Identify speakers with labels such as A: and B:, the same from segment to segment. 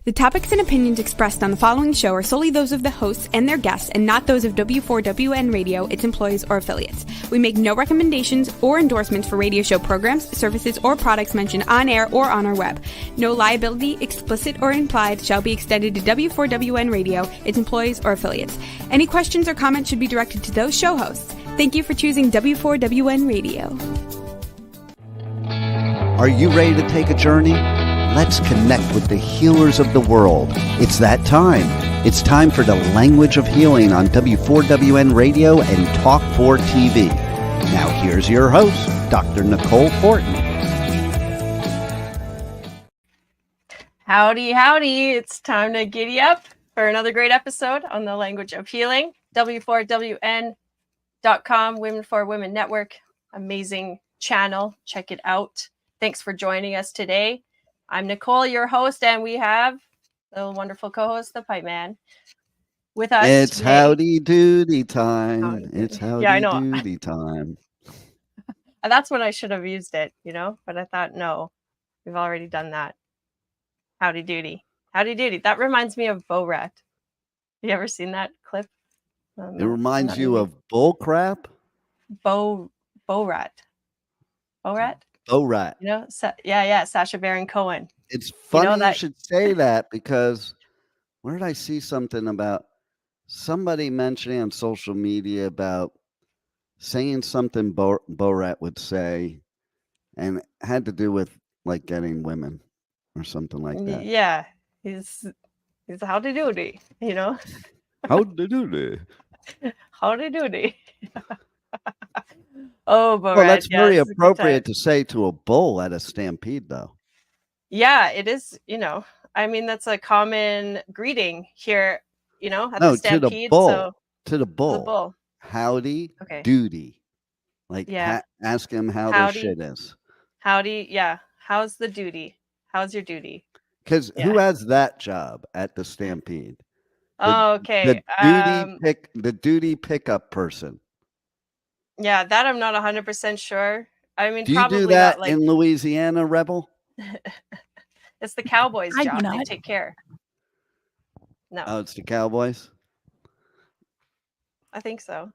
A: The topics and opinions expressed on the following show are solely those of the hosts and their guests and not those of W4WN Radio, its employees, or affiliates. We make no recommendations or endorsements for radio show programs, services, or products mentioned on air or on our web. No liability, explicit or implied, shall be extended to W4WN Radio, its employees, or affiliates. Any questions or comments should be directed to those show hosts. Thank you for choosing W4WN Radio.
B: Are you ready to take a journey? Let's connect with the healers of the world. It's that time. It's time for the Language of Healing on W4WN Radio and Talk 4 TV. Now here's your host, Dr. Nicole Fortin.
C: Howdy, howdy. It's time to giddy up for another great episode on the Language of Healing. W4WN.com, Women for Women Network. Amazing channel. Check it out. Thanks for joining us today. I'm Nicole, your host, and we have the wonderful co-host, the Pipe Man, with us.
B: It's
C: today.
B: howdy doody time. It's howdy
C: Yeah, I know.
B: doody time.
C: That's when I should have used it, but I thought, no, we've already done that. Howdy doody. Howdy doody. That reminds me of Bo Rat. You ever seen that clip?
B: It reminds you of bull crap?
C: Bo Rat. Bo Rat?
B: Oh, right.
C: Sacha Baron Cohen.
B: It's funny you should say that because where did I see something about somebody mentioning on social media about saying something Borat would say and it had to do with like getting women or something like that.
C: Yeah. He's howdy doody,
B: Howdy doody.
C: Howdy doody. Oh, Borat.
B: Well, that's very appropriate to say to a bull at a stampede, though.
C: Yeah, it is. That's a common greeting here, at the stampede.
B: To the bull.
C: To the bull.
B: Howdy doody. Ask him how their shit is.
C: Howdy, yeah. How's the duty? How's your duty?
B: Because who has that job at the stampede?
C: Okay.
B: The duty pickup person.
C: Yeah, that I'm not 100% sure.
B: Do you do that in Louisiana, Rebel?
C: It's the Cowboys' job. They take care. No.
B: Oh, it's the Cowboys?
C: I think so.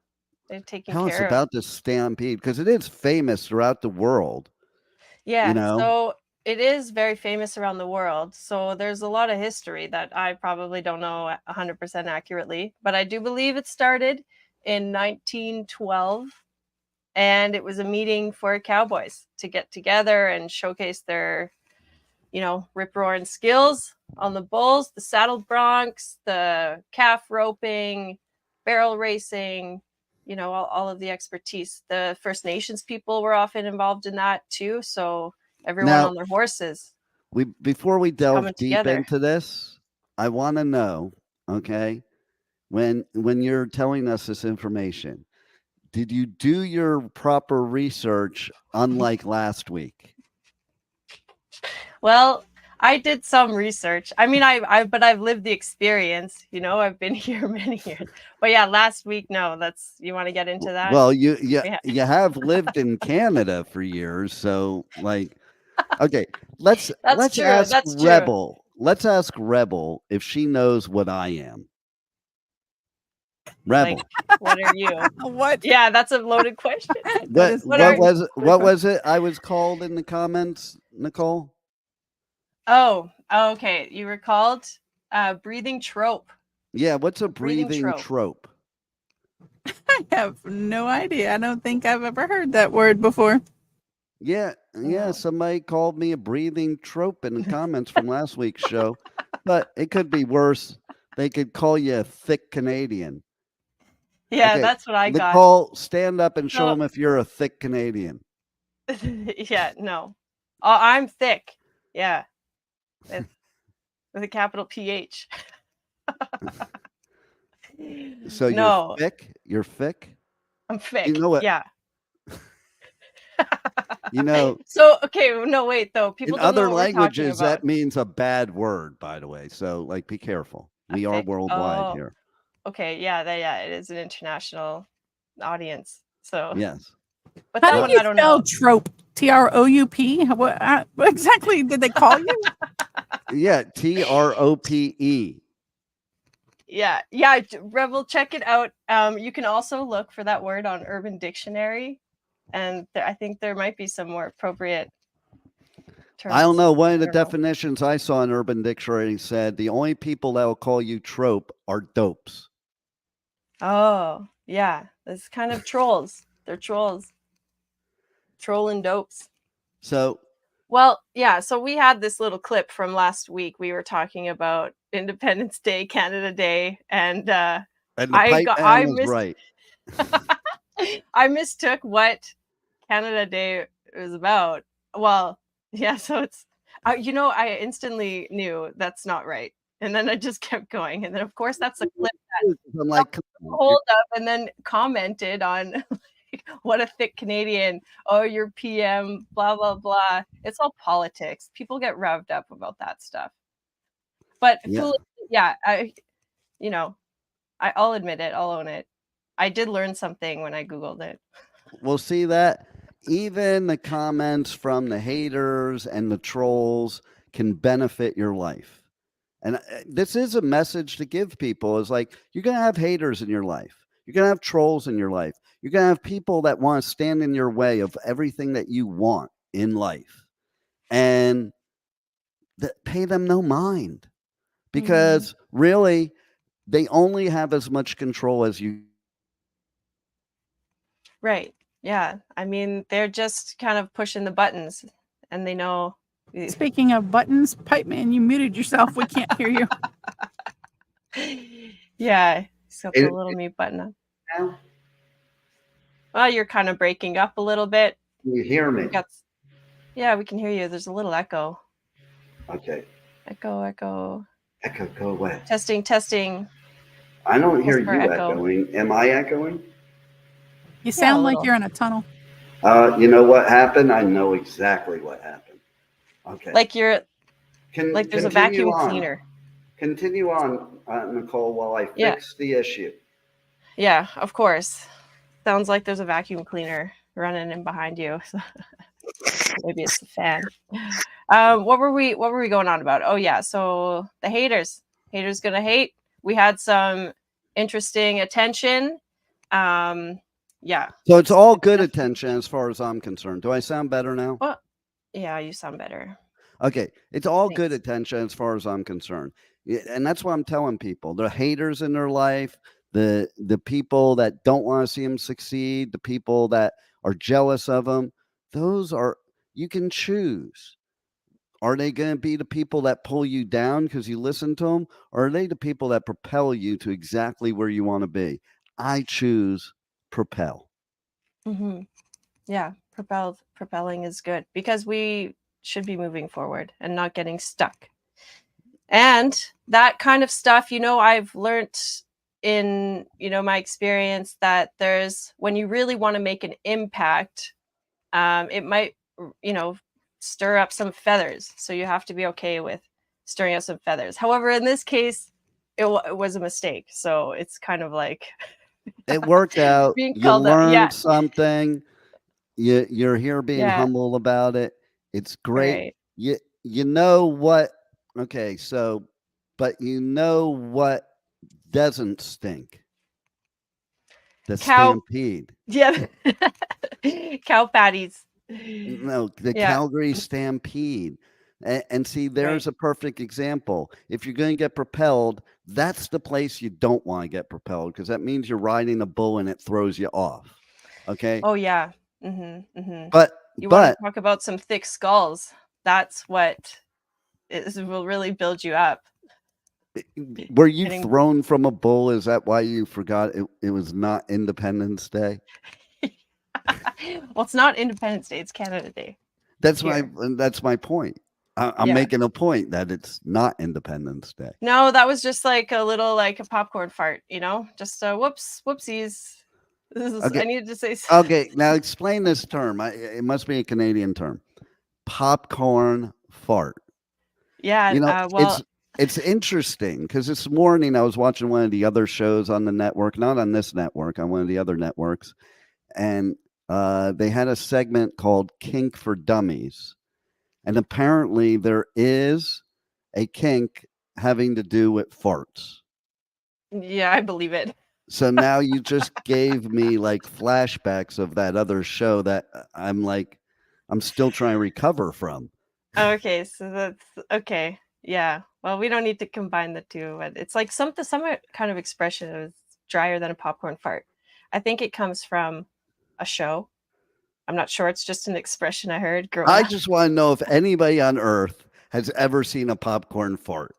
C: They're taking
B: Tell
C: care
B: us about this stampede, because it is famous throughout the world.
C: Yeah, so it is very famous around the world. So there's a lot of history that I probably don't know 100% accurately, but I do believe it started in 1912. And it was a meeting for cowboys to get together and showcase their, rip-roaring skills on the bulls, the saddled broncs, the calf roping, barrel racing, all of the expertise. The First Nations people were often involved in that too. So everyone on their horses.
B: Before we delve deep into this, I want to know, okay, when you're telling us this information, did you do your proper research unlike last week?
C: Well, I did some research. I mean, but I've lived the experience, I've been here many years. But yeah, last week, no, you want to get into that?
B: Well, you have lived in Canada for years. So okay, let's ask Rebel. Let's ask Rebel if she knows what I am. Rebel.
C: What are you?
D: What?
C: Yeah, that's a loaded question.
B: What was it I was called in the comments, Nicole?
C: Oh, okay. You were called breathing trope.
B: Yeah, what's a breathing trope?
D: I have no idea. I don't think I've ever heard that word before.
B: Yeah, somebody called me a breathing trope in the comments from last week's show. But it could be worse. They could call you a thick Canadian.
C: Yeah, okay, that's what I got.
B: Nicole, stand up and show them if you're a thick Canadian.
C: Yeah, no. I'm thick. Yeah. With a capital PH.
B: So you're thick? You're thick?
C: I'm thick.
B: You know what?
C: Yeah.
B: So,
C: okay, no, wait, though. People
B: in
C: don't
B: other
C: know what
B: languages, that means a bad word, by the way. So, be careful. We are worldwide here.
C: Okay, yeah, it is an international audience. So
B: yes,
D: but how do you spell trope? TROUP? What exactly did they call you?
B: Yeah, TROPE.
C: Yeah, Rebel, check it out. You can also look for that word on Urban Dictionary, and I think there might be some more appropriate terms.
B: I don't know. One of the definitions I saw in Urban Dictionary said the only people that will call you trope are dopes.
C: Oh, yeah. It's kind of trolls. They're trolls. Trolling dopes.
B: So,
C: well, yeah. So we had this little clip from last week. We were talking about Independence Day, Canada Day, and
B: the pipe man was right.
C: I mistook what Canada Day was about. Well, yeah. So it's, I instantly knew that's not right. And then I just kept going. And then, of course, that's a clip that
B: I'm like,
C: hold up and then commented on like, what a thick Canadian. Oh, you're PM, blah, blah, blah. It's all politics. People get revved up about that stuff. But I'll admit it. I'll own it. I did learn something when I Googled it.
B: We'll see that even the comments from the haters and the trolls can benefit your life. And this is a message to give people is like, you're going to have haters in your life. You're going to have trolls in your life. You're going to have people that want to stand in your way of everything that you want in life. And pay them no mind because really they only have as much control as you.
C: Right. Yeah. I mean, they're just kind of pushing the buttons and they know.
D: Speaking of buttons, Pipe Man, you muted yourself. We can't hear you.
C: Yeah. He's got the little mute button on.
B: Now?
C: Well, you're kind of breaking up a little bit.
B: Can you hear me?
C: Yeah, we can hear you. There's a little echo.
B: Okay.
C: Echo.
B: Echo, go away.
C: Testing.
B: I don't hear you echoing. Am I echoing?
D: You sound like you're in a tunnel.
B: You know what happened? I know exactly what happened. Okay.
C: Like there's a vacuum cleaner.
B: Continue on, Nicole, while I fix the issue.
C: Yeah, of course. Sounds like there's a vacuum cleaner running in behind you. Maybe it's the fan. What were we going on about? Oh yeah, so the haters gonna hate. We had some interesting attention. Yeah.
B: So it's all good attention as far as I'm concerned. Do I sound better now?
C: Well, yeah, you sound better.
B: Okay. It's all good attention as far as I'm concerned. And that's what I'm telling people. The haters in their life, the people that don't want to see them succeed, the people that are jealous of them, you can choose. Are they going to be the people that pull you down because you listen to them? Or are they the people that propel you to exactly where you want to be? I choose propel.
C: Mm-hmm. Yeah, propelling is good because we should be moving forward and not getting stuck. And that kind of stuff, I've learned in, my experience that when you really want to make an impact, it might, stir up some feathers. So you have to be okay with stirring up some feathers. However, in this case, it was a mistake. So it's kind of like
B: it worked out. You learned something. You're here being humble about it. It's great. Right. You know what? Okay, but you know what doesn't stink? The Stampede.
C: Yeah. Cow patties.
B: No, the Calgary Stampede. And see, there's a perfect example. If you're going to get propelled, that's the place you don't want to get propelled because that means you're riding a bull and it throws you off. Okay.
C: Oh, yeah. Mm-hmm, mm-hmm.
B: But
C: want to talk about some thick skulls. That's what will really build you up.
B: Were you thrown from a bull? Is that why you forgot it was not Independence Day?
C: Well, it's not Independence Day. It's Canada Day.
B: That's my point. I'm making a point that it's not Independence Day.
C: No, that was just like a popcorn fart, just whoopsies.
B: Okay.
C: I needed to say something.
B: Okay, now explain this term. It must be a Canadian term. Popcorn fart.
C: Yeah,
B: it's interesting because this morning I was watching one of the other shows on the network, not on this network, on one of the other networks, and they had a segment called Kink for Dummies. And apparently there is a kink having to do with farts.
C: Yeah, I believe it.
B: So now you just gave me like flashbacks of that other show that I'm still trying to recover from.
C: Okay, so that's okay. Yeah. Well, we don't need to combine the two, but it's like some kind of expression is drier than a popcorn fart. I think it comes from a show. I'm not sure. It's just an expression I heard growing
B: I
C: up.
B: just want to know if anybody on earth has ever seen a popcorn fart.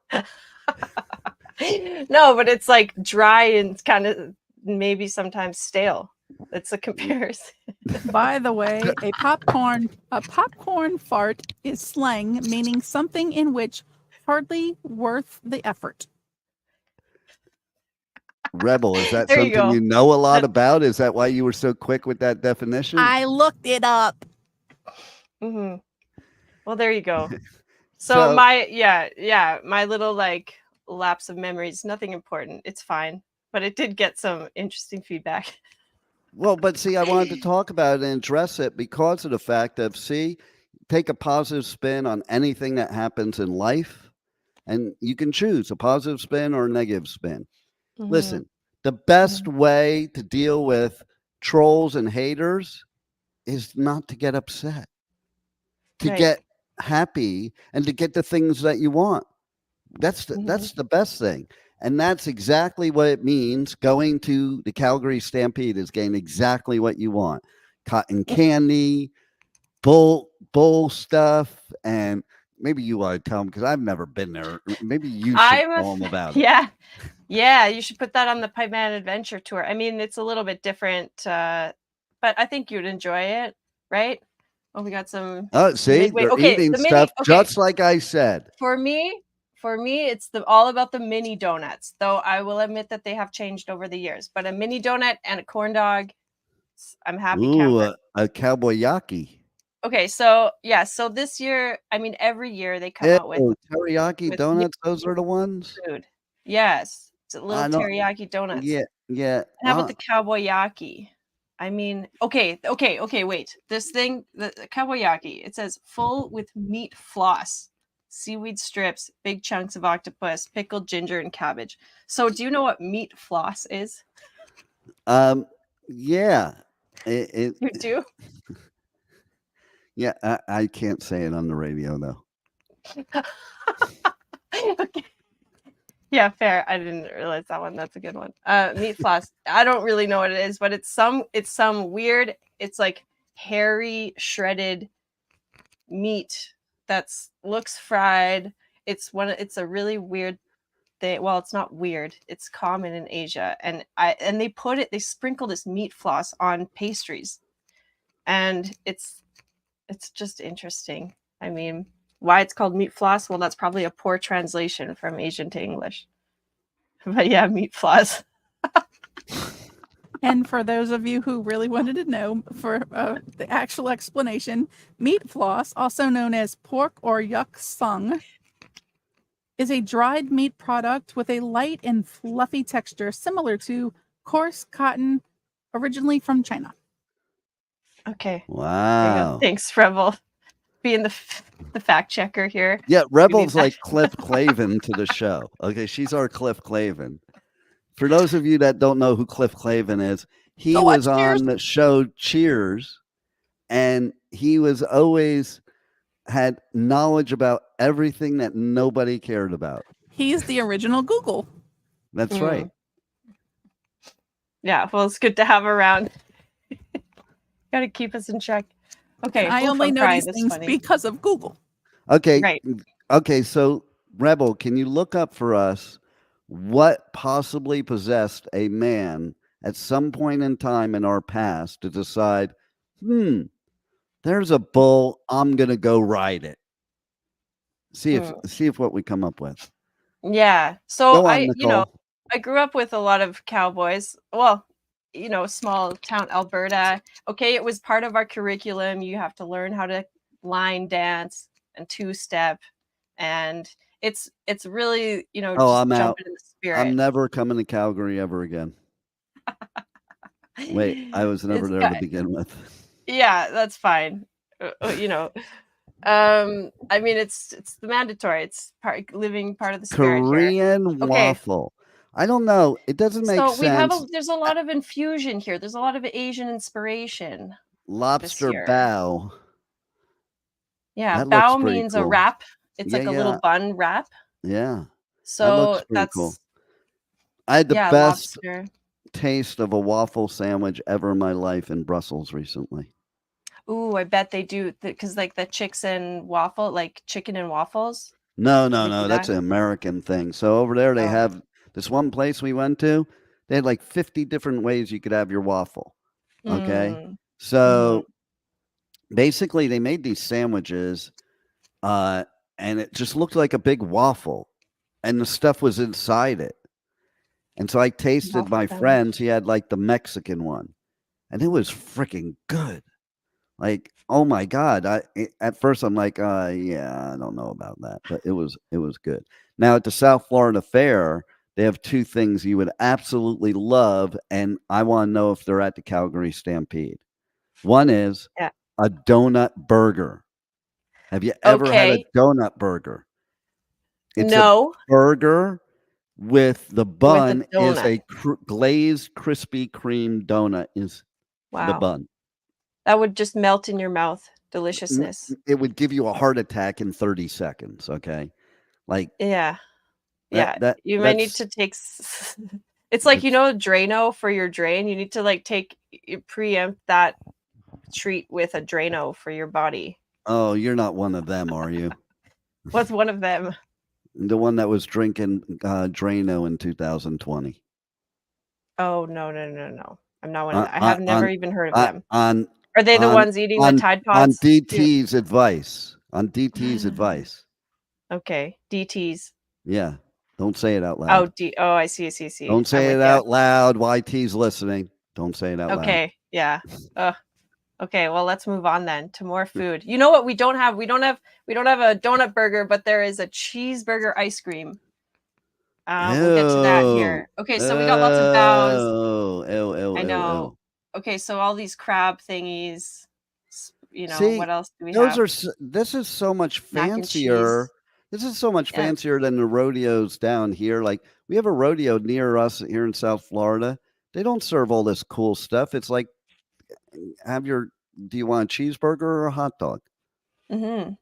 C: No, but it's like dry and kind of maybe sometimes stale. It's a comparison.
D: By the way, a popcorn fart is slang meaning something in which hardly worth the effort.
B: Rebel, is that
C: There you
B: something
C: go.
B: you know a lot about? Is that why you were so quick with that definition?
D: I looked it up.
C: Mm-hmm. Well, there you go. So my little like lapse of memories, nothing important. It's fine, but it did get some interesting feedback.
B: Well, but see, I wanted to talk about it and address it because of the fact that, take a positive spin on anything that happens in life, and you can choose a positive spin or a negative spin.
C: Mm-hmm.
B: Listen, the best way to deal with trolls and haters is not to get upset, to get happy, and to get the things that you want. That's the best thing. And that's exactly what it means. Going to the Calgary Stampede is getting exactly what you want. Cotton candy, bull stuff, and maybe you want to tell them because I've never been there. Maybe you should tell them about it.
C: Yeah, you should put that on the Pipe Man Adventure Tour. I mean, it's a little bit different, but I think you'd enjoy it, right? Oh, we got some.
B: See, they're eating stuff just like I said.
C: For me, it's all about the mini donuts. Though I will admit that they have changed over the years. But a mini donut and a corn dog, I'm happy.
B: Ooh, a cowboy yaki.
C: Okay, so this year, I mean, every year they come out with
B: teriyaki donuts. Those are the ones.
C: Food. Yes, it's a little teriyaki donuts.
B: Yeah.
C: And how about the cowboy yaki? I mean, okay, wait. This thing, the cowboy yaki, it says full with meat floss, seaweed strips, big chunks of octopus, pickled ginger, and cabbage. So, do you know what meat floss is?
B: Yeah.
C: You do?
B: Yeah, I can't say it on the radio though.
C: Okay. Yeah, fair. I didn't realize that one. That's a good one. Meat floss. I don't really know what it is, but it's some weird. It's like hairy shredded meat that's looks fried. It's a really weird thing. Well, it's not weird. It's common in Asia, and they sprinkle this meat floss on pastries, and it's just interesting. I mean, why it's called meat floss? Well, that's probably a poor translation from Asian to English. But yeah, meat floss.
D: And for those of you who really wanted to know, for the actual explanation, meat floss, also known as pork or yuk sung, is a dried meat product with a light and fluffy texture similar to coarse cotton, originally from China.
C: Okay.
B: Wow.
C: Thanks, Rebel, being the fact checker here.
B: Yeah, Rebel's like Cliff Clavin to the show. Okay, she's our Cliff Clavin. For those of you that don't know who Cliff Clavin is, he was on the show Cheers, and he was always had knowledge about everything that nobody cared about.
D: He's the original Google.
B: That's right.
C: Yeah, well, it's good to have around. Got to keep us in check. Okay,
D: I only know these things because of Google.
B: Okay.
C: Right.
B: Okay, so Rebel, can you look up for us what possibly possessed a man at some point in time in our past to decide, there's a bull, I'm going to go ride it. See if what we come up with.
C: Yeah. So
B: on,
C: I grew up with a lot of cowboys. Well, small town Alberta. Okay, it was part of our curriculum. You have to learn how to line dance and two-step, and it's really
B: I'm out.
C: In the spirit.
B: I'm never coming to Calgary ever again. Wait, I was never there to begin with.
C: Yeah, that's fine. I mean, it's the mandatory. It's part of the spirit
B: Korean
C: here.
B: waffle. I don't know. It doesn't make sense.
C: There's a lot of infusion here. There's a lot of Asian inspiration.
B: Lobster bao.
C: Yeah,
B: that looks
C: bao means
B: cool.
C: a wrap. It's like a little bun wrap.
B: Yeah.
C: So that's
B: cool. I had the best
C: lobster.
B: taste of a waffle sandwich ever in my life in Brussels recently.
C: Ooh, I bet they do, because like the chicken and waffles.
B: No, that's an American thing. So over there they have this one place we went to. They had like 50 different ways you could have your waffle. Okay. So basically they made these sandwiches and it just looked like a big waffle and the stuff was inside it. And so I tasted my friend's. He had like the Mexican one and it was freaking good. Like, oh my God. At first I'm like, yeah, I don't know about that, but it was good. Now at the South Florida Fair, they have two things you would absolutely love. And I want to know if they're at the Calgary Stampede. One is a donut burger. Have you ever had a donut burger? It's a burger with the bun is a glazed Krispy Kreme donut is the bun.
C: That would just melt in your mouth. Deliciousness.
B: It would give you a heart attack in 30 seconds. Okay. Like,
C: yeah. You might need to take, it's like, Drano for your drain. You need to preempt that treat with a Drano for your body.
B: Oh, you're not one of them, are you?
C: What's one of them?
B: The one that was drinking Drano in 2020.
C: Oh, no. I'm not one of them. I have never even heard of them. Are they the ones eating the Tide Pods?
B: On DT's advice. On DT's advice.
C: Okay. DT's.
B: Yeah. Don't say it out loud.
C: I see.
B: Don't say it out loud. YT's listening. Don't say it out loud.
C: Okay. Yeah. Okay. Well, let's move on then to more food. You know what we don't have? We don't have a donut burger, but there is a cheeseburger ice cream. We'll get to that here. Okay. So we got lots of bows. I know. Okay, so all these crab thingies,
B: See,
C: what else do we have?
B: This is so much fancier. This is so much fancier than the rodeos down here. Like we have a rodeo near us here in South Florida. They don't serve all this cool stuff. It's like, do you want a cheeseburger or a hot dog?
C: Mm-hmm.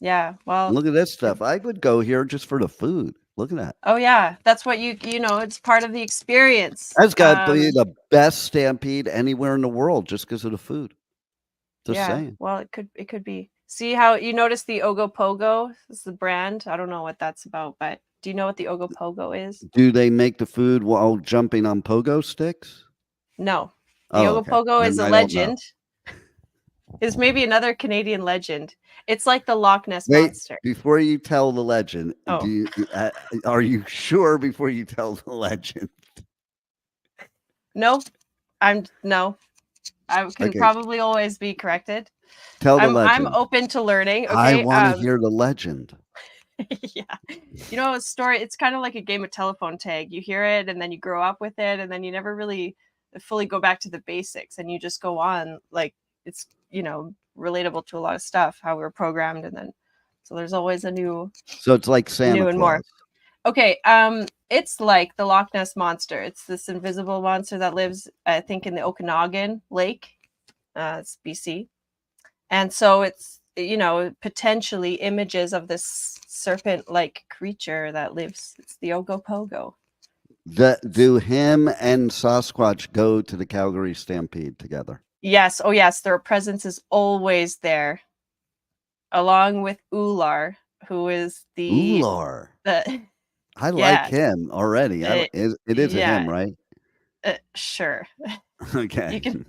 C: Yeah, well.
B: Look at this stuff. I would go here just for the food. Look at that.
C: Oh, yeah. That's what it's part of the experience.
B: That's got to be the best stampede anywhere in the world just because of the food. Just saying.
C: Well, it could be. See how you notice the Ogopogo is the brand? I don't know what that's about, but do you know what the Ogopogo is?
B: Do they make the food while jumping on pogo sticks?
C: No. The Ogopogo is a legend. It's maybe another Canadian legend. It's like the Loch Ness Monster.
B: Before you tell the legend, are you sure before you tell the legend?
C: No, I can probably always be corrected.
B: Tell the legend.
C: I'm open to learning. Okay,
B: I want to hear the legend.
C: Yeah. A story, it's kind of like a game of telephone tag. You hear it and then you grow up with it and then you never really fully go back to the basics and you just go on like it's, relatable to a lot of stuff, how we're programmed. And then, so there's always a new.
B: So it's like Santa Claus.
C: More. Okay. It's like the Loch Ness Monster. It's this invisible monster that lives, I think, in the Okanagan Lake. It's BC. And so it's, potentially images of this serpent-like creature that lives. It's the Ogopogo.
B: Do him and Sasquatch go to the Calgary Stampede together?
C: Yes. Oh, yes. Their presence is always there, along with Ular, who is the
B: Ular. I like him already. It is a him, right?
C: Sure.
B: Okay.
C: You can.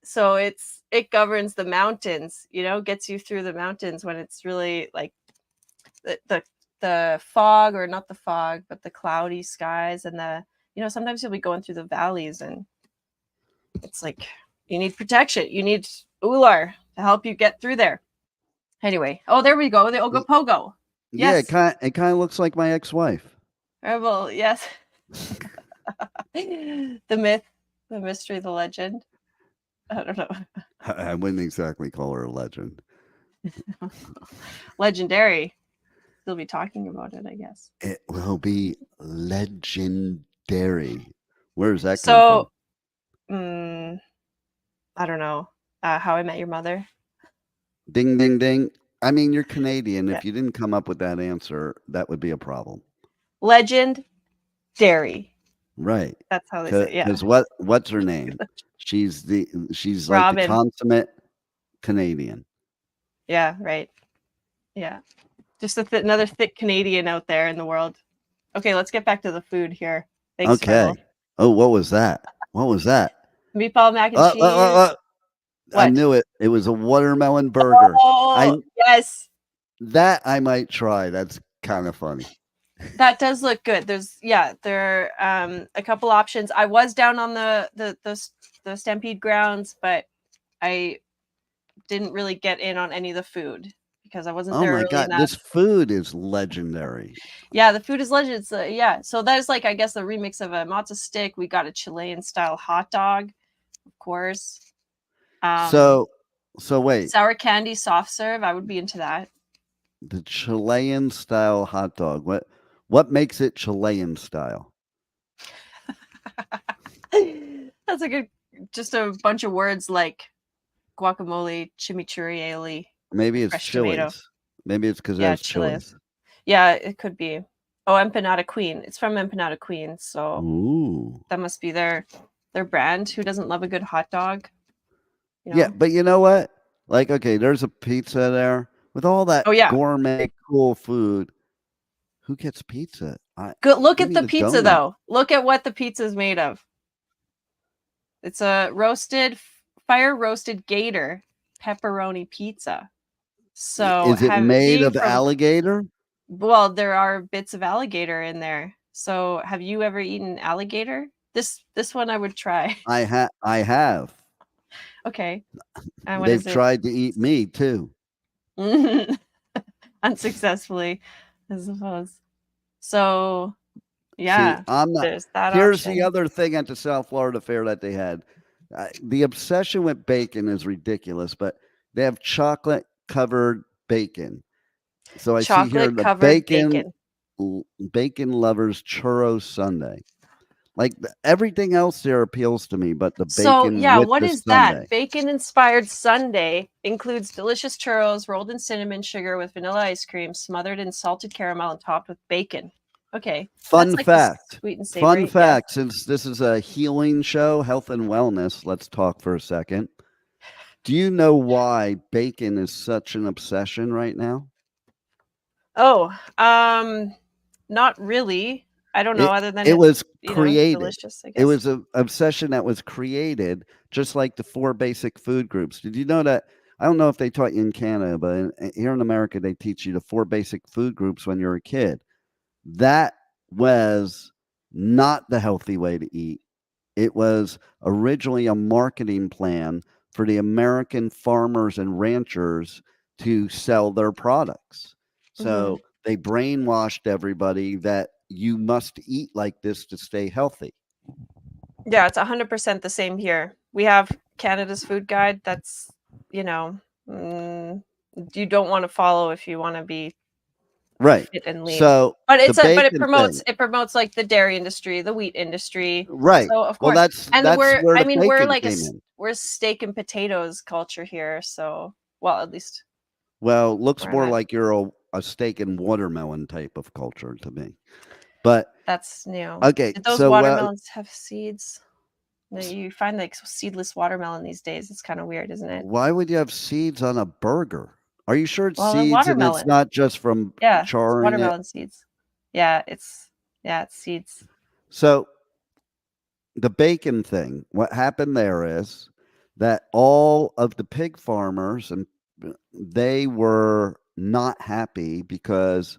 C: So it governs the mountains. Gets you through the mountains when it's really like the fog, or not the fog, but the cloudy skies, and sometimes you'll be going through the valleys and it's like you need protection. You need Ular to help you get through there. Anyway, there we go. The Ogopogo. Yes.
B: Yeah, it kind of looks like my ex-wife.
C: Well, yes. The myth, the mystery, the legend. I don't know.
B: I wouldn't exactly call her a legend.
C: Legendary. They'll be talking about it, I guess.
B: It will be legendary. Where does that come
C: from? I don't know. How I Met Your Mother.
B: Ding, ding, ding. I mean, you're Canadian.
C: Yeah.
B: If you didn't come up with that answer, that would be a problem.
C: Legend Dairy.
B: Right.
C: That's how they say it. Yeah.
B: Because what's her name? She's like
C: Robin.
B: the consummate Canadian.
C: Yeah, right. Yeah. Just another thick Canadian out there in the world. Okay, let's get back to the food here. Thanks,
B: Okay.
C: Phil.
B: Oh, what was that? What was that?
C: Meatball mac and cheese.
B: I knew it. It was a watermelon burger.
C: Oh, yes.
B: That I might try. That's kind of funny.
C: That does look good. There are a couple options. I was down on the Stampede grounds, but I didn't really get in on any of the food because I wasn't there.
B: Oh my God, this food is legendary.
C: Yeah, the food is legend. So that is like, I guess, the remix of a matzo stick. We got a Chilean style hot dog, of course.
B: So wait.
C: Sour candy soft serve. I would be into that.
B: The Chilean style hot dog. What makes it Chilean style?
C: That's just a bunch of words like guacamole, chimichurri.
B: Maybe it's chilies. Maybe it's because it's chilies.
C: Yeah, it could be. Oh, Empanada Queen. It's from Empanada Queen, so that must be their brand. Who doesn't love a good hot dog?
B: Yeah, but you know what? Like, okay, there's a pizza there with all that gourmet, cool food. Who gets pizza?
C: Look at the pizza, though. Look at what the pizza is made of. It's a fire roasted gator pepperoni pizza. So
B: is it made of alligator?
C: Well, there are bits of alligator in there. So have you ever eaten alligator? This one I would try.
B: I have.
C: Okay.
B: And they've tried to eat me too.
C: Unsuccessfully, I suppose. So yeah.
B: See, I'm not.
C: There's that
B: Here's
C: option.
B: the other thing at the South Florida Fair that they had. The obsession with bacon is ridiculous, but they have chocolate covered bacon. So I see here the bacon lovers churro sundae. Like everything else there appeals to me, but the bacon.
C: So yeah,
B: with
C: what
B: the
C: is
B: sundae.
C: that? Bacon inspired sundae includes delicious churros rolled in cinnamon sugar with vanilla ice cream, smothered in salted caramel and topped with bacon. Okay.
B: Fun fact.
C: Sweet and savory.
B: Fun fact. Since this is a healing show, health and wellness, let's talk for a second. Do you know why bacon is such an obsession right now?
C: Oh, not really. I don't know. Other than
B: it was created.
C: Delicious, I guess.
B: It was an obsession that was created, just like the 4 basic food groups. Did you know that? I don't know if they taught you in Canada, but here in America, they teach you the 4 basic food groups when you're a kid. That was not the healthy way to eat. It was originally a marketing plan for the American farmers and ranchers to sell their products. So they brainwashed everybody that you must eat like this to stay healthy.
C: Yeah, it's 100% the same here. We have Canada's food guide. That's, you don't want to follow if you want to be
B: right
C: fit and lean.
B: So,
C: but it promotes like the dairy industry, the wheat industry.
B: Right.
C: So of course, we're steak and potatoes culture here. So, well, at least.
B: Well, looks more like you're a steak and watermelon type of culture to me. But
C: that's new.
B: Okay.
C: Did those watermelons have seeds? You find like seedless watermelon these days. It's kind of weird, isn't it?
B: Why would you have seeds on a burger? Are you sure it's seeds and it's not just from charring
C: watermelon seeds? Yeah, it's seeds.
B: So the bacon thing, what happened there is that all of the pig farmers, and they were not happy because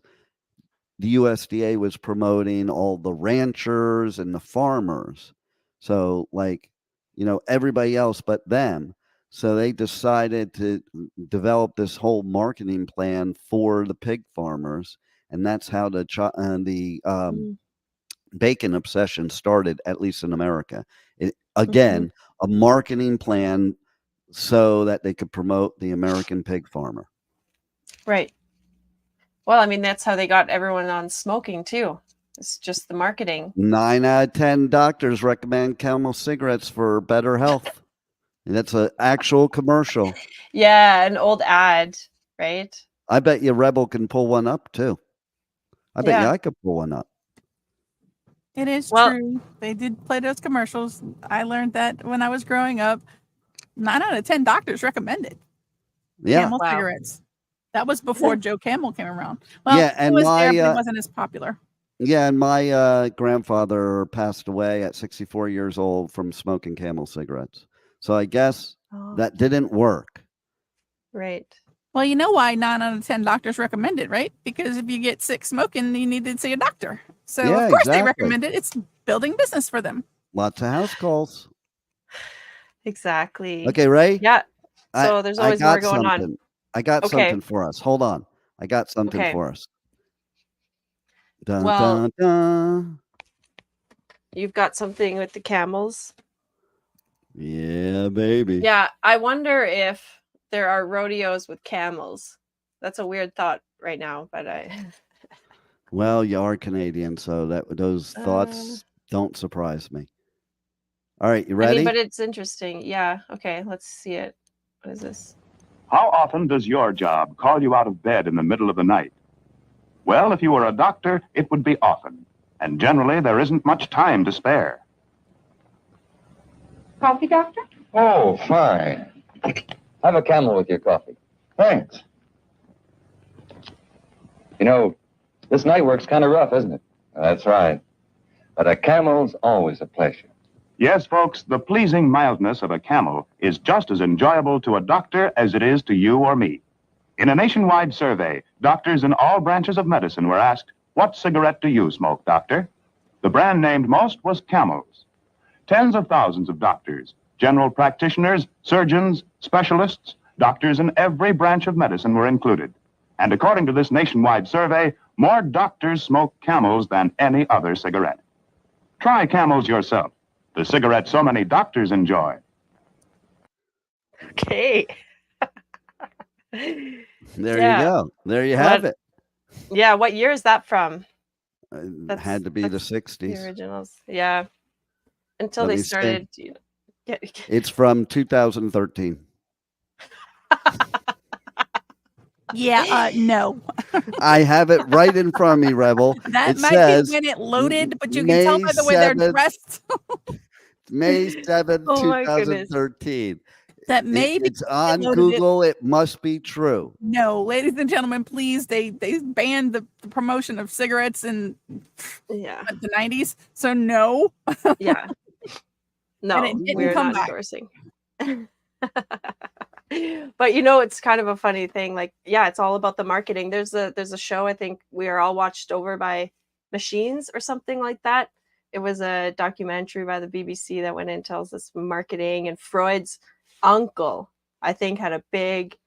B: the USDA was promoting all the ranchers and the farmers. So everybody else but them. So they decided to develop this whole marketing plan for the pig farmers. And that's how the bacon obsession started, at least in America. again, a marketing plan so that they could promote the American pig farmer.
C: Right. Well, I mean, that's how they got everyone on smoking too. It's just the marketing.
B: 9 out of 10 doctors recommend Camel cigarettes for better health. That's an actual commercial.
C: Yeah, an old ad, right?
B: I bet you Rebel can pull one up too. I bet you I could pull one up.
D: It is true. They did play those commercials. I learned that when I was growing up. 9 out of 10 doctors recommended Camel cigarettes. That was before Joe Camel came around. Well,
B: and
D: it was there, but it wasn't as popular.
B: Yeah, and my grandfather passed away at 64 years old from smoking Camel cigarettes. So I guess that didn't work.
C: Right.
D: Well, you know why 9 out of 10 doctors recommend it, right? Because if you get sick smoking, you need to see a doctor. So of course they recommend it. It's building business for them.
B: Lots of house calls.
C: Exactly.
B: Okay, Ray?
C: Yeah. So there's always more going on.
B: I got something for us. Hold on. I got something for us. Dun, dun, dun.
C: You've got something with the camels.
B: Yeah, baby.
C: Yeah, I wonder if there are rodeos with camels. That's a weird thought right now, but
B: Well, you are Canadian, so those thoughts don't surprise me. All right, you ready?
C: but it's interesting. Yeah. Okay, let's see it. What is this?
E: How often does your job call you out of bed in the middle of the night? Well, if you were a doctor, it would be often. And generally, there isn't much time to spare.
F: Coffee, doctor?
G: Oh, fine. Have a Camel with your coffee.
E: Thanks.
G: You know, this night work's kind of rough, isn't it?
F: That's right.
G: But a Camel's always a pleasure.
E: Yes, folks, the pleasing mildness of a Camel is just as enjoyable to a doctor as it is to you or me. In a nationwide survey, doctors in all branches of medicine were asked, "What cigarette do you smoke, doctor?" The brand named most was Camel's. Tens of thousands of doctors, general practitioners, surgeons, specialists, doctors in every branch of medicine were included. And according to this nationwide survey, more doctors smoke Camels than any other cigarette. Try Camels yourself, the cigarette so many doctors enjoy.
C: Okay.
B: There you go. There you have it.
C: Yeah, what year is that from?
B: It had to be the 60s.
C: The originals. Yeah. Until they started.
B: It's from 2013.
D: Yeah, no.
B: I have it right in front of me, Rebel.
D: That might be when it loaded, but you can tell by the way they're dressed.
B: May 7th, 2013.
D: That maybe
B: it's on Google. It must be true.
D: No, ladies and gentlemen, please. They banned the promotion of cigarettes in the 90s. So no.
C: Yeah. No, we're not endorsing. But it's kind of a funny thing. Like, yeah, it's all about the marketing. There's a show, I think We Are All Watched Over by Machines or something like that. It was a documentary by the BBC that went in and tells us marketing, and Freud's uncle, I think, had a big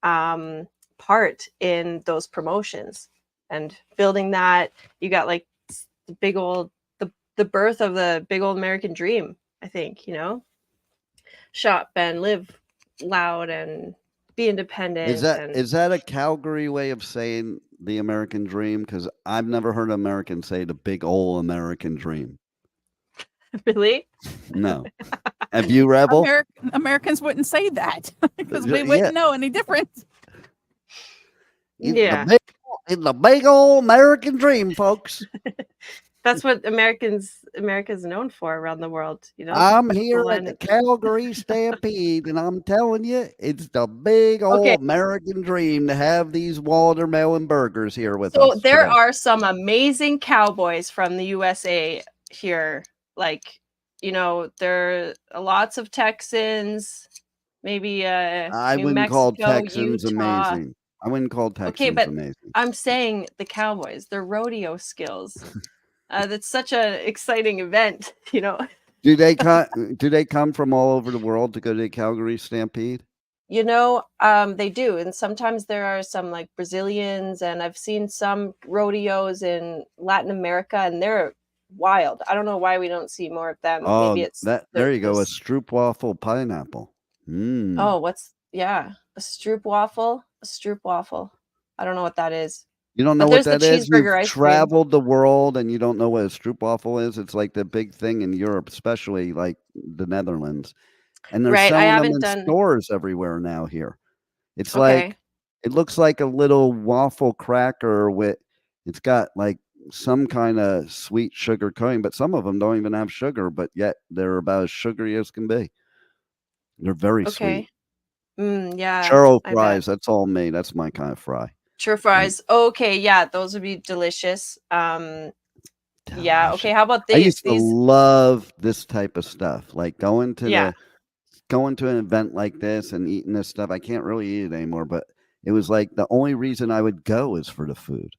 C: part in those promotions and building that. You got like the big old the birth of the big old American dream, I think, shop and live loud and be independent.
B: Is that a Calgary way of saying the American dream? Because I've never heard Americans say the big old American dream.
C: Really?
B: No. Have you, Rebel?
D: Americans wouldn't say that because we wouldn't know any difference.
B: In the big old American dream, folks.
C: That's what America's known for around the world.
B: I'm here at the Calgary Stampede, and I'm telling you, it's the big old American dream to have these watermelon burgers here with us.
C: So there are some amazing cowboys from the USA here. Like, there are lots of Texans, maybe
B: I
C: New
B: wouldn't
C: Mexico,
B: call Texans
C: Utah.
B: amazing. I wouldn't call Texans amazing.
C: I'm saying the cowboys, their rodeo skills. That's such an exciting event,
B: Do they come from all over the world to go to the Calgary Stampede?
C: They do, and sometimes there are some like Brazilians, and I've seen some rodeos in Latin America, and they're wild. I don't know why we don't see more of them.
B: Oh,
C: Maybe it's
B: there you go, a stroopwafel pineapple.
C: Oh, a stroopwafel? A stroopwafel. I don't know what that is.
B: You don't know
C: But
B: what
C: there's the
B: that is? You've
C: cheeseburger ice cream.
B: traveled the world and you don't know what a stroopwafel is? It's like the big thing in Europe, especially like the Netherlands. And they're
C: Right. I
B: selling them
C: haven't
B: in
C: done.
B: stores everywhere now here. It's
C: Okay.
B: like it looks like a little waffle cracker it's got like some kind of sweet sugar coating, but some of them don't even have sugar, but yet they're about as sugary as can be. They're very sweet.
C: Okay. Yeah.
B: Churro
C: I bet.
B: fries, that's all me. That's my kind of fry.
C: Churro fries. Okay. Yeah. Those would be delicious. Yeah.
B: Delicious.
C: Okay. How about
B: I used to
C: these?
B: love this type of stuff, like going to
C: Yeah.
B: an event like this and eating this stuff. I can't really eat it anymore, but it was like the only reason I would go is for the food.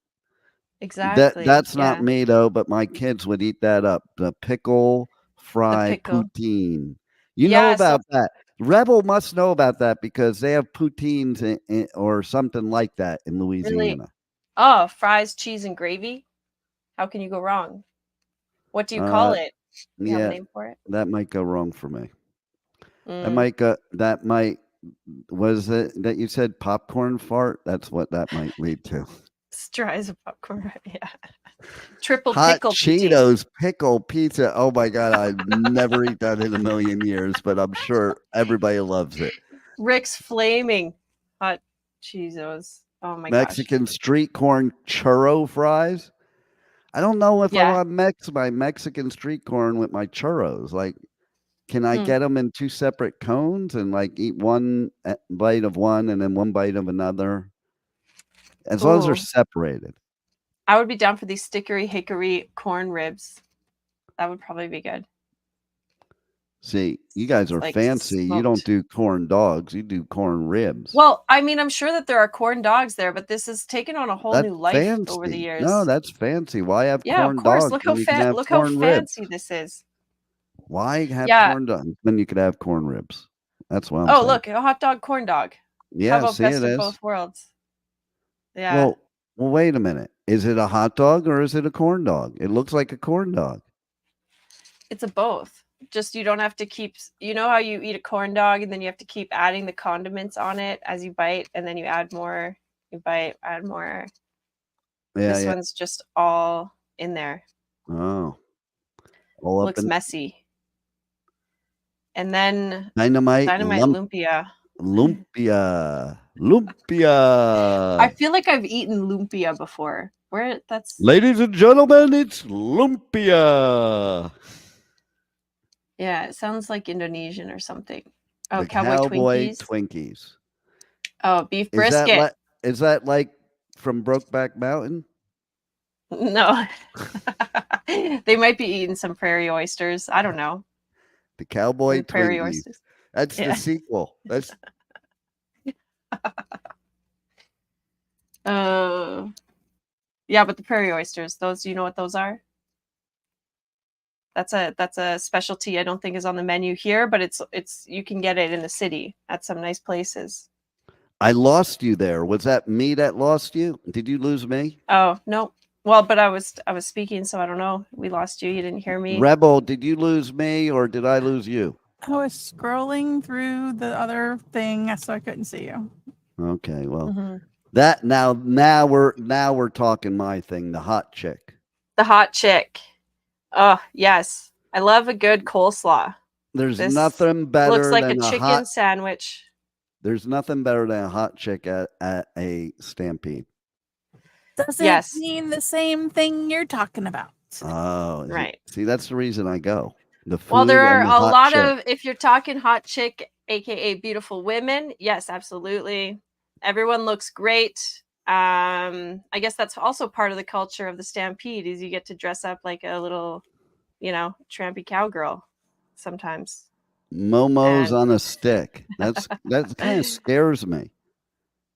C: Exactly.
B: That's not
C: Yeah.
B: me though, but my kids would eat that up. The pickle
C: The
B: fry
C: pickle.
B: poutine. You know
C: Yeah. So
B: about that. Rebel must know about that because they have poutines or something like that in
C: really.
B: Louisiana.
C: Oh, fries, cheese, and gravy. How can you go wrong? What do you call it? Do you have a
B: Yeah,
C: name for it?
B: that might go wrong for me.
C: Mm.
B: That might was it that you said popcorn fart? That's what that might lead to.
C: Straws of popcorn. Yeah. Triple
B: Hot
C: pickle poutine.
B: Cheetos pickle pizza. Oh my god, I'd never eat that in a million years, but I'm sure everybody loves it.
C: Rick's flaming hot Cheetos. Oh my
B: Mexican street corn churro fries. I don't know if I
C: Yeah.
B: want to mix my Mexican street corn with my churros. Like, can I
C: Hmm.
B: get them in two separate cones and like eat one bite of one and then one bite of another? As long as they're
C: Ooh.
B: separated.
C: I would be down for these stickery hickory corn ribs. That would probably be good.
B: See, you guys
C: It's
B: are
C: like
B: fancy. You don't
C: smoked.
B: do corn dogs. You do corn ribs.
C: Well, I mean, I'm sure that there are corn dogs there, but this has taken on a whole
B: That's
C: new life over the
B: fancy.
C: years.
B: No, that's fancy. Why have
C: Yeah, of
B: corn
C: course.
B: dogs
C: Look how
B: when you can have
C: look how
B: corn ribs?
C: fancy this is.
B: Why have
C: Yeah.
B: corn dogs when you could have corn ribs? That's what I'm
C: Oh,
B: saying.
C: look, a hot dog, corn dog. How
B: Yeah,
C: about
B: see,
C: best
B: it
C: of
B: is.
C: both worlds? Yeah.
B: Well, wait a minute. Is it a hot dog or is it a corn dog? It looks like a corn dog.
C: It's a both. Just you don't have to keep, you know how you eat a corn dog and then you have to keep adding the condiments on it as you bite and then you add more, you bite, add more.
B: Yeah,
C: This
B: yeah.
C: one's just all in there.
B: Oh. All up
C: Looks
B: in
C: messy. And then
B: dynamite
C: lumpia.
B: lumpia.
C: I
B: Lumpia.
C: feel like I've eaten lumpia before. That's
B: Ladies and gentlemen, it's lumpia.
C: Yeah, it sounds like Indonesian or something. Oh,
B: The
C: cowboy
B: Twinkies.
C: Oh, beef brisket.
B: Is that like from Brokeback Mountain?
C: No. They might be eating some prairie oysters. I don't know.
B: The cowboy
C: Prairie
B: Twinkies.
C: oysters.
B: That's the sequel. That's
C: Yeah, but the prairie oysters, those, you know what those are? That's a specialty I don't think is on the menu here, but it's you can get it in the city at some nice places.
B: I lost you there. Was that me that lost you? Did you lose me?
C: Oh, no. Well, but I was speaking, so I don't know. We lost you. You didn't hear me.
B: Rebel, did you lose me or did I lose you?
D: I was scrolling through the other thing, so I couldn't see you.
B: Okay, well, that now we're talking my thing, the hot chick.
C: The hot chick. Oh, yes. I love a good coleslaw.
B: There's nothing better
C: looks like
B: than
C: a chicken sandwich.
B: There's nothing better than a hot chick at a Stampede.
D: Doesn't mean the same thing you're talking about.
B: Oh,
C: right.
B: See, that's the reason I go. The food.
C: Well, there are a lot
B: chick.
C: of, if you're talking hot chick, aka beautiful women, yes, absolutely. Everyone looks great. I guess that's also part of the culture of the Stampede is you get to dress up like a little, trampy cowgirl sometimes.
B: Momos on a stick. That kind of scares me.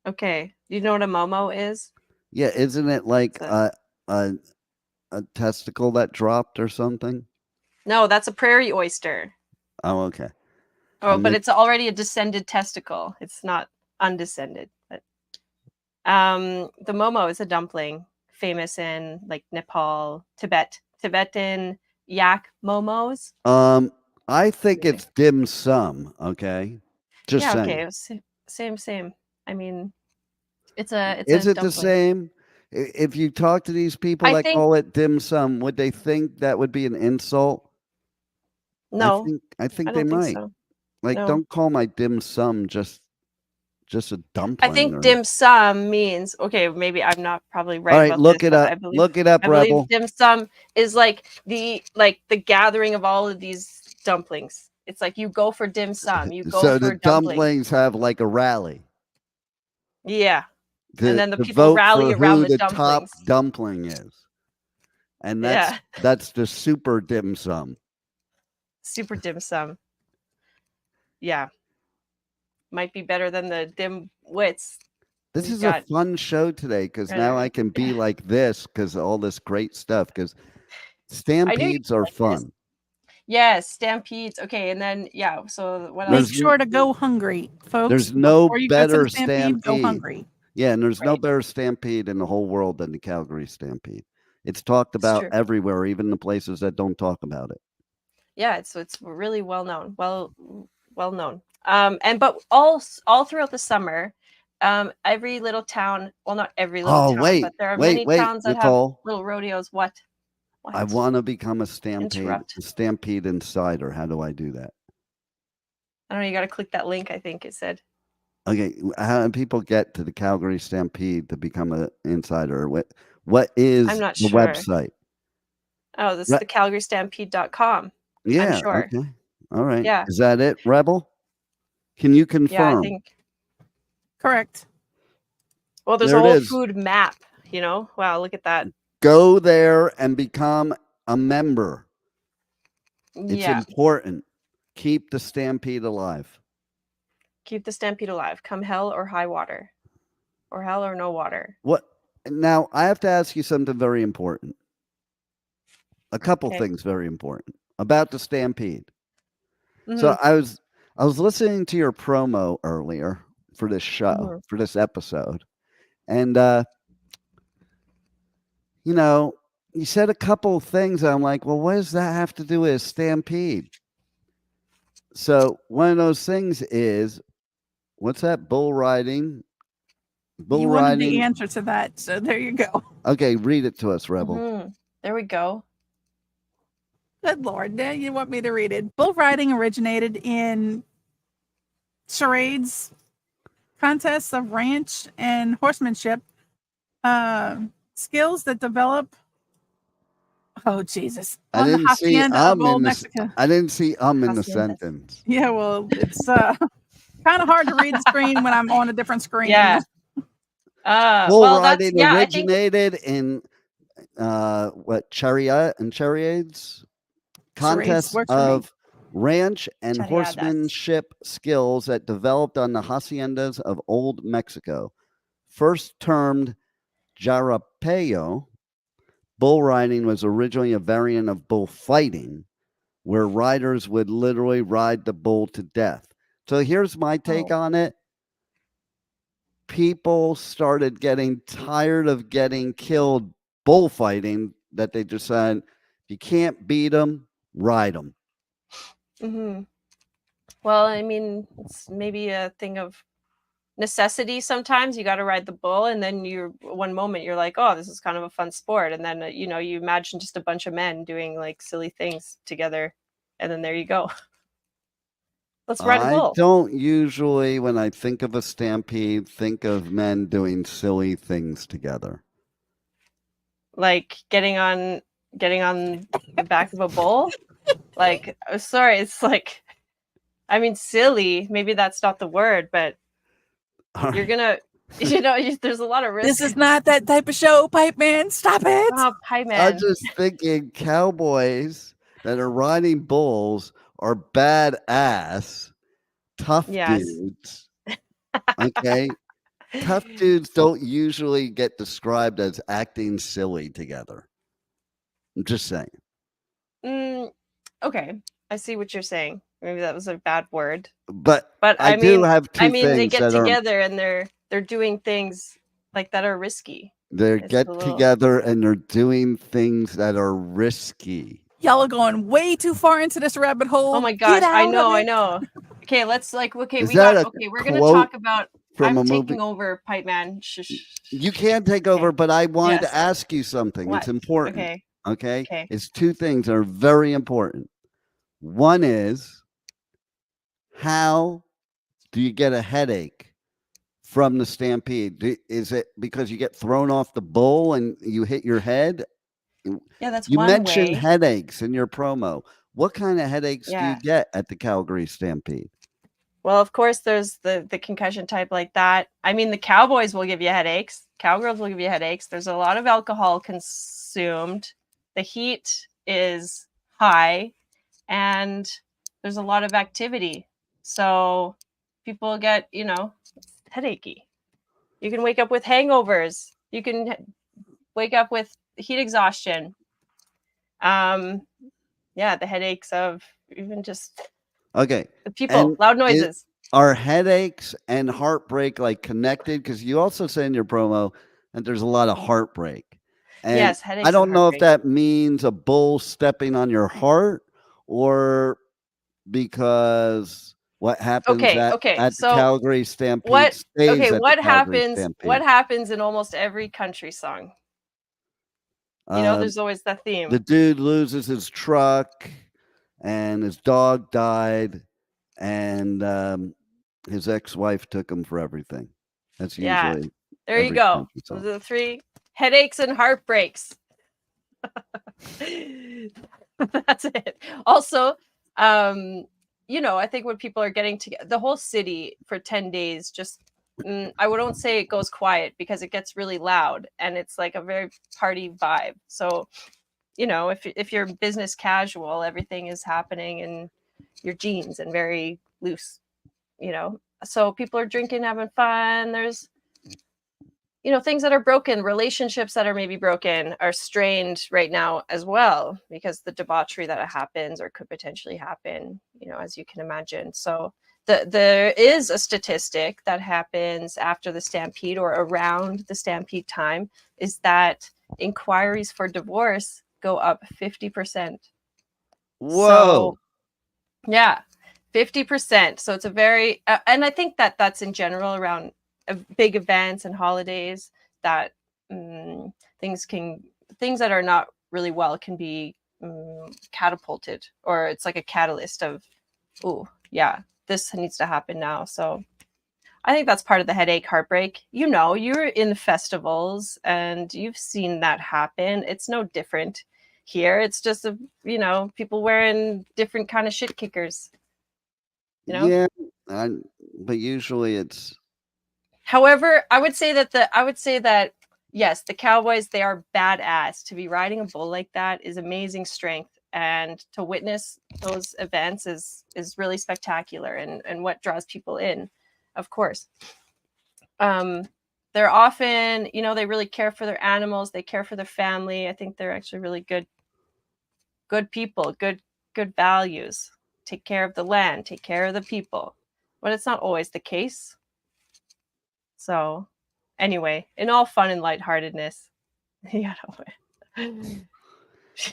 C: Okay. Do you know what a momo is?
B: Yeah, isn't it like a testicle that dropped or something?
C: No, that's a prairie oyster.
B: Oh, okay.
C: Oh, but it's already a descended testicle. It's not undescended. But the momo is a dumpling famous in like Nepal, Tibet, Tibetan yak momos.
B: I think it's dim sum. Okay, just saying.
C: Okay, same. I mean, it's a
B: Is it
C: dumpling.
B: the same? If you talk to these people that call it dim sum, would they think that would be an insult?
C: No,
B: I think
C: I
B: they
C: don't think
B: might.
C: so.
B: Like,
C: No.
B: don't call my dim sum just a dumpling.
C: I think dim sum means, okay, maybe I'm not probably right.
B: All right,
C: about
B: look
C: this,
B: it up. Look it up,
C: I
B: Rebel.
C: believe dim sum is like the gathering of all of these dumplings. It's like you go for dim sum. You go
B: So
C: for
B: the dumplings have like a rally.
C: Yeah. And then the
B: to
C: people
B: vote
C: rally
B: for
C: around
B: who
C: the
B: top
C: dumplings.
B: dumpling is. And
C: Yeah.
B: that's the super dim sum.
C: Super dim sum. Yeah. Might be better than the dim wits.
B: This is a fun show today because now I can be like this because all this great stuff. Because stampedes are fun.
C: Yes, stampedes. Okay, and then so what
D: Make
C: else?
D: sure to go hungry, folks.
B: There's no
D: Before you
B: better
D: go to the stampede. Go hungry.
B: Yeah, and there's no better stampede in the whole world than the Calgary Stampede. It's talked about everywhere, even the places that don't talk about it.
C: Yeah, it's really well known. Well known. But all throughout the summer, every little town, well, not every little town, but there are many towns that
B: Nicole,
C: have little rodeos. What?
B: I want to become a stampede insider. How do I do that?
C: I don't know. You got to click that link. I think it said.
B: Okay, how do people get to the Calgary Stampede to become an insider? What is
C: I'm not
B: the
C: sure.
B: website?
C: Oh, this is the CalgaryStampede.com.
B: Yeah.
C: I'm sure.
B: Okay. All right.
C: Yeah.
B: Is that it, Rebel? Can you confirm?
C: Yeah, I think.
D: Correct.
C: Well, there's a whole food map, you know? Wow, look at that.
B: Go there and become a member. It's important. Keep the Stampede alive.
C: Keep the Stampede alive. Come hell or high water. Or hell or no water.
B: What? Now, I have to ask you something very important. A couple things very important about the Stampede. Mm-hmm. So I was listening to your promo earlier for this show, for this episode. And, you said a couple of things. I'm like, well, what does that have to do with Stampede? So one of those things is, what's that? Bull riding.
D: You wanted the answer to that, so there you go.
B: Okay, read it to us, Rebel.
C: Mm-hmm. There we go.
D: Good Lord, now you want me to read it. Bull riding originated in charades, contests of ranch and horsemanship, skills that develop. Oh Jesus!
B: I didn't see in the sentence.
D: Yeah, well, it's kind of hard to read the screen when I'm on a different screen.
C: Yeah.
B: Bull riding originated in chariot and charades, contests of ranch and horsemanship skills that developed on the haciendas of old Mexico. First termed jarapeo, bull riding was originally a variant of bullfighting, where riders would literally ride the bull to death. So here's my take on it. People started getting tired of getting killed bullfighting, that they decided, if you can't beat them, ride them.
C: Mm-hmm. Well, I mean, it's maybe a thing of necessity. Sometimes you got to ride the bull, and then one moment you're like, oh, this is kind of a fun sport, and then you imagine just a bunch of men doing like silly things together, and then there you go. Let's ride a bull.
B: I don't usually, when I think of a stampede, think of men doing silly things together.
C: Like getting on the back of a bull. Like, sorry, it's like, I mean, silly. Maybe that's not the word, but you're gonna, there's a lot of risk.
D: This is not that type of show, Pipe Man. Stop it.
C: Oh, Pipe Man.
B: I'm just thinking cowboys that are riding bulls are badass, tough dudes. Okay. Tough dudes don't usually get described as acting silly together. I'm just saying.
C: Okay. I see what you're saying. Maybe that was a bad word.
B: But I mean, do have two things.
C: They get together and they're doing things like that are risky.
B: They
C: It's
B: get
C: a little...
B: together and they're doing things that are risky.
D: Y'all are going way too far into this rabbit hole.
C: Oh my gosh,
D: Get out
C: I
D: of it.
C: know. Okay, let's okay,
B: Is
C: we
B: that
C: got
B: a
C: okay, we're gonna
B: quote
C: talk about
B: from
C: I'm
B: a
C: taking
B: movie?
C: over, Pipe Man.
B: You can't take over, but I wanted
C: Yes.
B: to ask you something.
C: What?
B: It's important.
C: Okay.
B: Okay.
C: Okay.
B: It's two things that are very important. One is, how do you get a headache from the stampede? Is it because you get thrown off the bull and you hit your head?
C: Yeah, that's
B: You
C: one
B: mentioned
C: way.
B: headaches in your promo. What kind of headaches do you
C: Yeah.
B: get at the Calgary Stampede?
C: Well, of course, there's the concussion type like that. I mean, the cowboys will give you headaches. Cowgirls will give you headaches. There's a lot of alcohol consumed. The heat is high, and there's a lot of activity. So people get, headachy. You can wake up with hangovers. You can wake up with heat exhaustion. Yeah, the headaches of even just
B: Okay.
C: the people, loud noises.
B: Are headaches and heartbreak like connected? Because you also say in your promo that there's a lot of heartbreak. And
C: Yes, headaches
B: I don't
C: and
B: know if
C: heartbreak.
B: that means a bull stepping on your heart or because what happens at the
C: So
B: Calgary Stampede stays at the Calgary Stampede.
C: what happens in almost every country song? There's always that theme.
B: The dude loses his truck and his dog died and his ex-wife took him for everything. That's usually
C: there you go. Those are the 3 headaches and heartbreaks. That's it. Also, I think when people are getting together, the whole city for 10 days, just I wouldn't say it goes quiet because it gets really loud and it's like a very party vibe. So, if you're business casual, everything is happening in your jeans and very loose, So people are drinking, having fun. There's things that are broken, relationships that are maybe broken are strained right now as well because the debauchery that happens or could potentially happen, as you can imagine. So there is a statistic that happens after the Stampede or around the Stampede time is that inquiries for divorce go up 50%.
B: Whoa.
C: So, yeah, 50%. So it's a very, and I think that's in general around big events and holidays that things that are not really well can be catapulted, or it's like a catalyst of, oh yeah, this needs to happen now. So I think that's part of the headache, heartbreak. You're in festivals and you've seen that happen. It's no different here. It's just people wearing different kind of shit kickers.
B: Yeah, but usually it's.
C: However, I would say that yes, the cowboys, they are badass. To be riding a bull like that is amazing strength, and to witness those events is really spectacular and what draws people in, of course. They're often, they really care for their animals, they care for their family. I think they're actually really good people, good values. Take care of the land, take care of the people. But it's not always the case. So, anyway, in all fun and lightheartedness,
B: I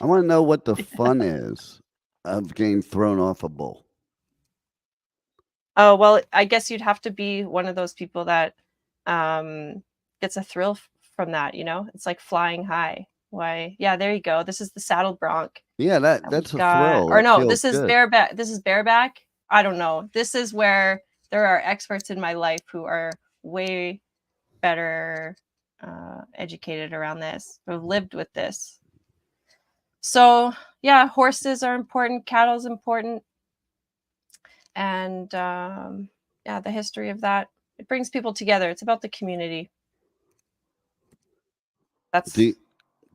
B: want to know what the fun is of getting thrown off a bull.
C: Oh, well, I guess you'd have to be one of those people that gets a thrill from that, It's like flying high. Why? Yeah, there you go. This is the saddle bronc.
B: Yeah, that's a thrill.
C: Or no, this is bareback. This is bareback. I don't know. This is where there are experts in my life who are way better educated around this, who have lived with this. So yeah, horses are important, cattle's important, and yeah, the history of that, it brings people together. It's about the community. That's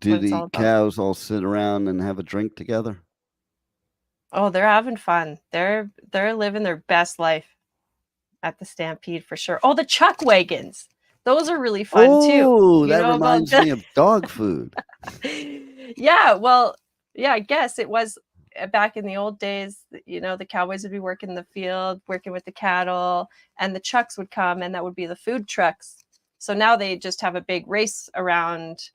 B: do the cows all sit around and have a drink together?
C: Oh, they're having fun. They're living their best life at the Stampede for sure. Oh, the chuck wagons. Those are really fun too.
B: Oh, that reminds me of dog food.
C: Yeah, well, yeah, I guess it was back in the old days. The cowboys would be working the field, working with the cattle, and the chucks would come, and that would be the food trucks. So now they just have a big race around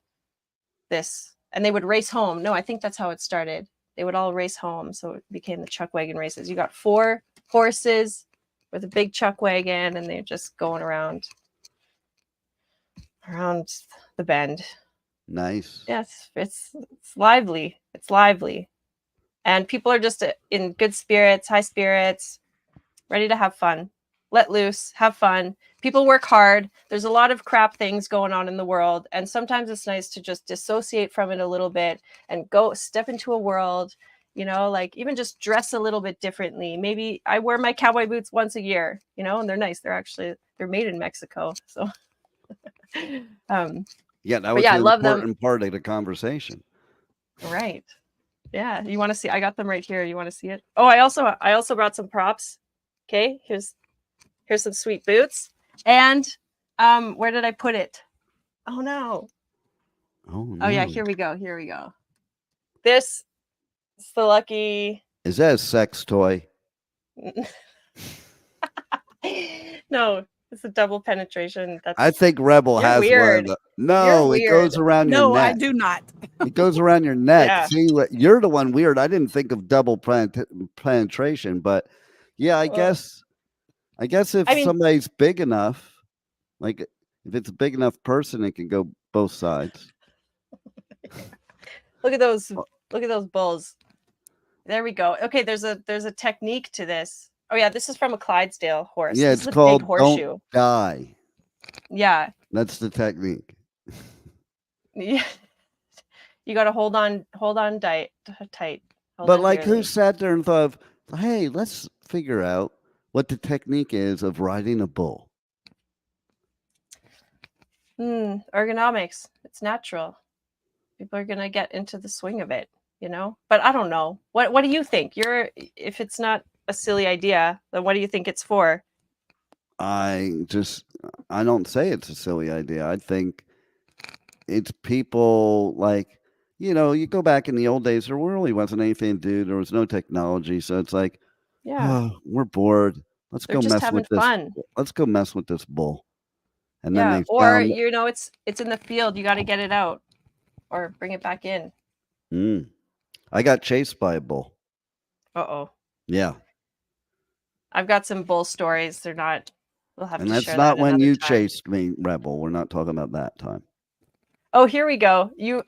C: this, and they would race home. No, I think that's how it started. They would all race home, so it became the chuck wagon races. You got 4 horses with a big chuck wagon, and they're just going around the bend.
B: Nice.
C: Yes, it's lively. It's lively, and people are just in good spirits, high spirits, ready to have fun, let loose, have fun. People work hard. There's a lot of crap things going on in the world, and sometimes it's nice to just dissociate from it a little bit and go step into a world, you know, like even just dress a little bit differently. Maybe I wear my cowboy boots once a year, you know, and they're nice. They're made in Mexico, so
B: yeah, that was
C: I
B: an
C: love
B: important part of the conversation.
C: Right. Yeah, you want to see? I got them right here. You want to see it? Oh, I also brought some props. Okay, here's some sweet boots. And where did I put it? Oh no.
B: Oh
C: yeah, here we go. This is the lucky.
B: Is that a sex toy?
C: No, it's a double penetration.
B: I think Rebel has
C: weird.
B: one of the. No, it goes around your neck.
D: No, I do not.
B: It goes around your neck.
C: Yeah.
B: See, you're the one weird. I didn't think of double penetration, but yeah, I guess if somebody's big enough, like if it's a big enough person, it can go both sides.
C: Look at those bulls. There we go. Okay, there's a technique to this. Oh yeah, this is from a Clydesdale horse.
B: Yeah,
C: this
B: it's called
C: big horseshoe.
B: Don't Die.
C: Yeah.
B: That's the technique.
C: Yeah. You got to hold on tight.
B: But like, who sat there and thought of, hey, let's figure out what the technique is of riding a bull?
C: Ergonomics. It's natural. People are gonna get into the swing of it, you know. But I don't know. What do you think? If it's not a silly idea, then what do you think it's for?
B: I don't say it's a silly idea. I think it's people like, you know, you go back in the old days, there really wasn't anything to do. There was no technology. So it's like,
C: yeah,
B: we're bored. Let's go mess with this.
C: Fun.
B: Let's go mess with this bull. And
C: yeah,
B: then they
C: or you know, it's in the field. You got to get it out or bring it back in.
B: I got chased by a bull.
C: Uh-oh.
B: Yeah.
C: I've got some bull stories. They're not. We'll have
B: and
C: to
B: that's
C: share
B: not
C: that
B: when you
C: time.
B: chased me, Rebel. We're not talking about that time.
C: Oh, here we go. You.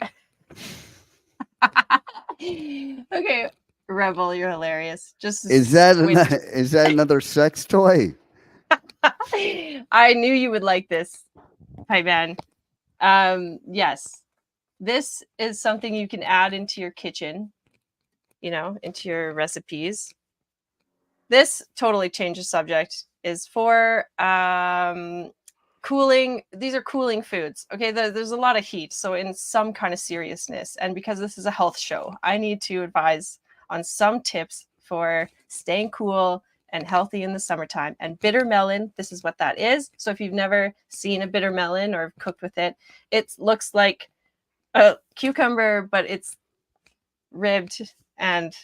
C: Okay, Rebel, you're hilarious.
B: Is that another sex toy?
C: I knew you would like this, hi man. Yes, this is something you can add into your kitchen, you know, into your recipes. This totally changes subject. Is for cooling. These are cooling foods. Okay, there's a lot of heat, so in some kind of seriousness, and because this is a health show, I need to advise on some tips for staying cool and healthy in the summertime. And bitter melon, this is what that is. So if you've never seen a bitter melon or cooked with it, it looks like a cucumber, but it's ribbed and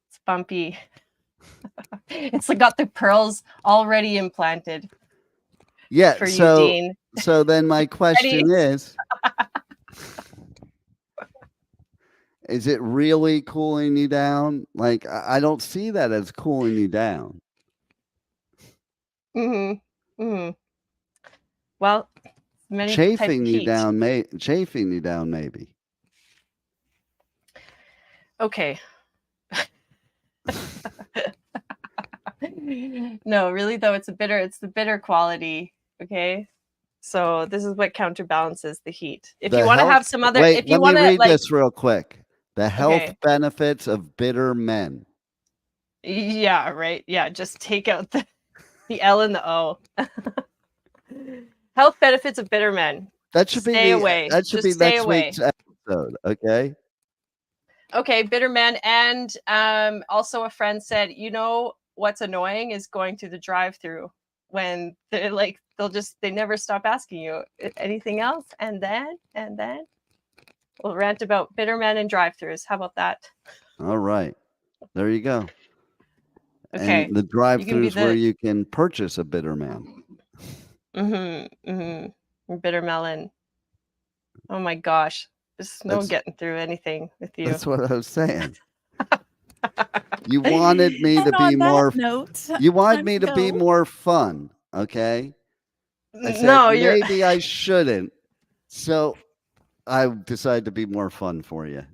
C: it's bumpy. It's like got the pearls already implanted.
B: Yeah.
C: For you, Dean.
B: So then my question is it really cooling you down? Like, I don't see that as cooling you down.
C: Well,
B: chafing you down, maybe.
C: Okay. No, really though, it's the bitter quality. Okay. So this is what counterbalances the heat. If you want to have some other, if you want to
B: read this real quick. The health benefits of bitter men.
C: Yeah, right. Yeah, just take out the L and the O. Health benefits of bitter men.
B: That should
C: stay away.
B: That should be next week's episode. Okay.
C: Okay, bitter men, and also a friend said, you know what's annoying is going through the drive-through when they're like they never stop asking you anything else, and then we'll rant about bitter men and drive-throughs. How about that?
B: All right, there you go.
C: Okay,
B: and the drive-throughs where you can purchase a bitter man.
C: Bitter melon. Oh my gosh. There's no getting through anything with you.
B: That's what I was saying. You wanted me to be more You wanted me to be more fun, okay? I said,
C: no,
B: maybe I shouldn't. So I decided to be more fun for you.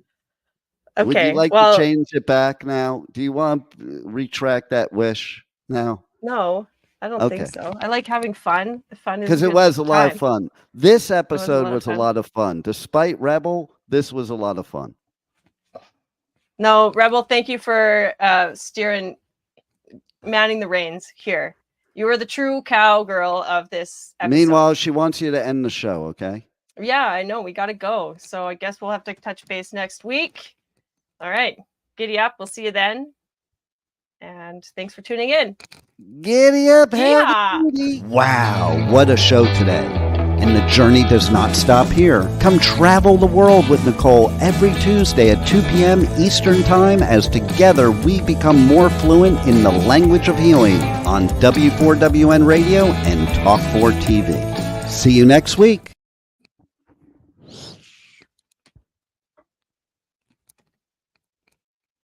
C: Okay.
B: Would you like to change it back now? Do you want to retract that wish now?
C: No, I don't think so. I like having fun. Fun is
B: because it was a lot of fun. This episode was a lot of fun. Despite Rebel, this was a lot of fun.
C: No, Rebel, thank you for manning the reins here. You were the true cowgirl of this episode.
B: Meanwhile, she wants you to end the show, okay?
C: Yeah, I know. We got to go. So I guess we'll have to touch base next week. All right. Giddy up. We'll see you then. And thanks for tuning in.
B: Giddy up. Yeah. Wow. What a show today. And the journey does not stop here. Come travel the world with Nicole every Tuesday at 2 p.m. Eastern Time as together we become more fluent in the language of healing on W4WN Radio and Talk 4 TV. See you next week.